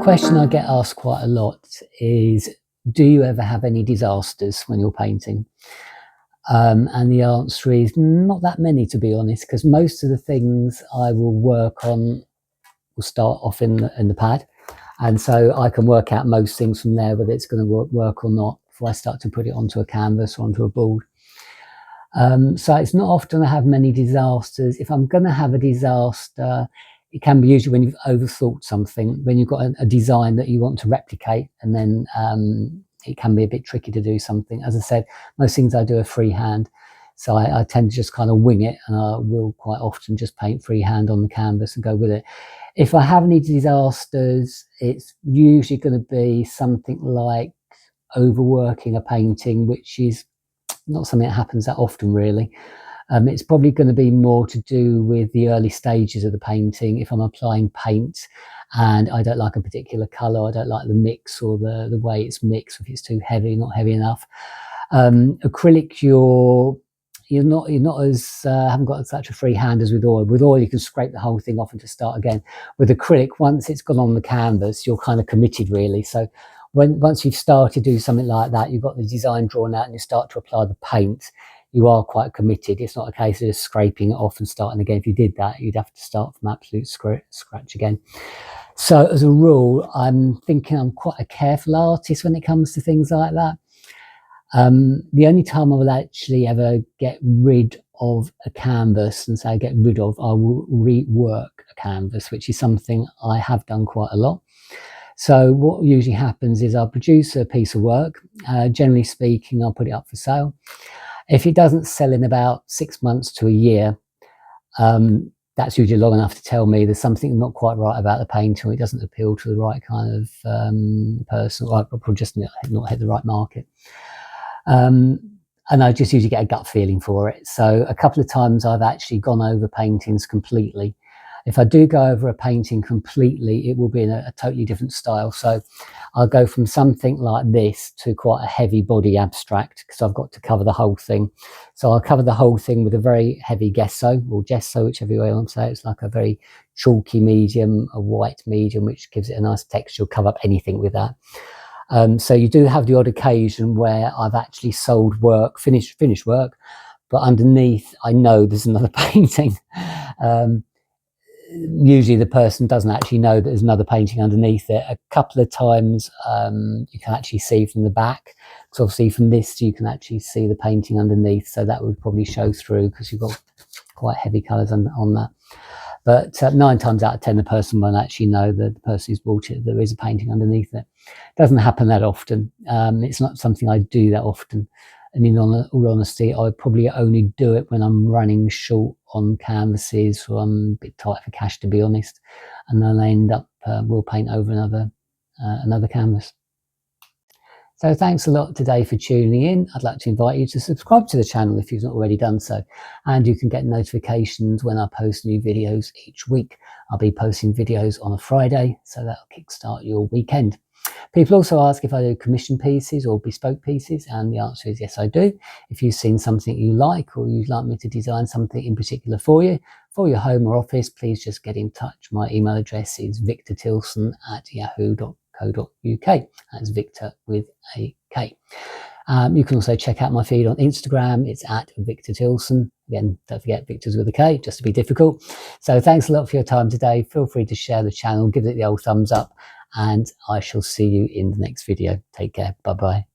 question I get asked quite a lot is, do you ever have any disasters when you're painting? And the answer is not that many, to be honest, because most of the things I will work on will start off in the pad. And so I can work out most things from there, whether it's going to work or not, before I start to put it onto a canvas or onto a board. So it's not often I have many disasters. If I'm going to have a disaster, it can be usually when you've overthought something, when you've got a design that you want to replicate, and then it can be a bit tricky to do something. As I said, most things I do are freehand, so I tend to just kind of wing it, and I will quite often just paint freehand on the canvas and go with it. If I have any disasters, it's usually going to be something like overworking a painting, which is not something that happens that often, really. It's probably going to be more to do with the early stages of the painting. If I'm applying paint and I don't like a particular colour, I don't like the mix or the way it's mixed, if it's too heavy, not heavy enough. Acrylic, you're not as haven't got such a free hand as with oil. With oil, you can scrape the whole thing off and just start again. With acrylic, once it's gone on the canvas, you're kind of committed, really. So once you've started to do something like that, you've got the design drawn out and you start to apply the paint, you are quite committed. It's not a case of just scraping it off and starting again. If you did that, you'd have to start from absolute scratch again. So as a rule, I'm thinking I'm quite a careful artist when it comes to things like that. The only time I will actually ever get rid of a canvas and say I will rework a canvas, which is something I have done quite a lot. So what usually happens is I'll produce a piece of work. Generally speaking, I'll put it up for sale. If it doesn't sell in about 6 months to a year, that's usually long enough to tell me there's something not quite right about the painting, or it doesn't appeal to the right kind of person, or I'll just not hit the right market. And I just usually get a gut feeling for it. So a couple of times I've actually gone over paintings completely. If I do go over a painting completely, it will be in a totally different style. So I'll go from something like this to quite a heavy body abstract, because I've got to cover the whole thing. So I'll cover the whole thing with a very heavy gesso, or gesso, whichever way you want to say. It's like a very chalky medium, a white medium, which gives it a nice texture. You'll cover up anything with that. So you do have the odd occasion where I've actually sold work, finished work, but underneath I know there's another painting. Usually the person doesn't actually know that there's another painting underneath it. A couple of times you can actually see from the back, because obviously from this you can actually see the painting underneath, so that would probably show through because you've got quite heavy colours on that. But 9 times out of 10 the person won't actually know that the person who's bought it, there is a painting underneath it. Doesn't happen that often. It's not something I do that often. And in all honesty, I probably only do it when I'm running short on canvases, or I'm a bit tight for cash, to be honest. And then I end up, will paint over another canvas. So thanks a lot today for tuning in. I'd like to invite you to subscribe to the channel if you've not already done so. And you can get notifications when I post new videos each week. I'll be posting videos on a Friday, so that'll kickstart your weekend. People also ask if I do commission pieces or bespoke pieces, and the answer is yes, I do. If you've seen something you like, or you'd like me to design something in particular for you, for your home or office, please just get in touch. My email address is victortilson@yahoo.co.uk. That's Victor with a K. You can also check out my feed on Instagram. It's @VictorTilson. Again, don't forget Victor's with a K, just to be difficult. So thanks a lot for your time today. Feel free to share the channel, give it the old thumbs up, and I shall see you in the next video. Take care. Bye-bye.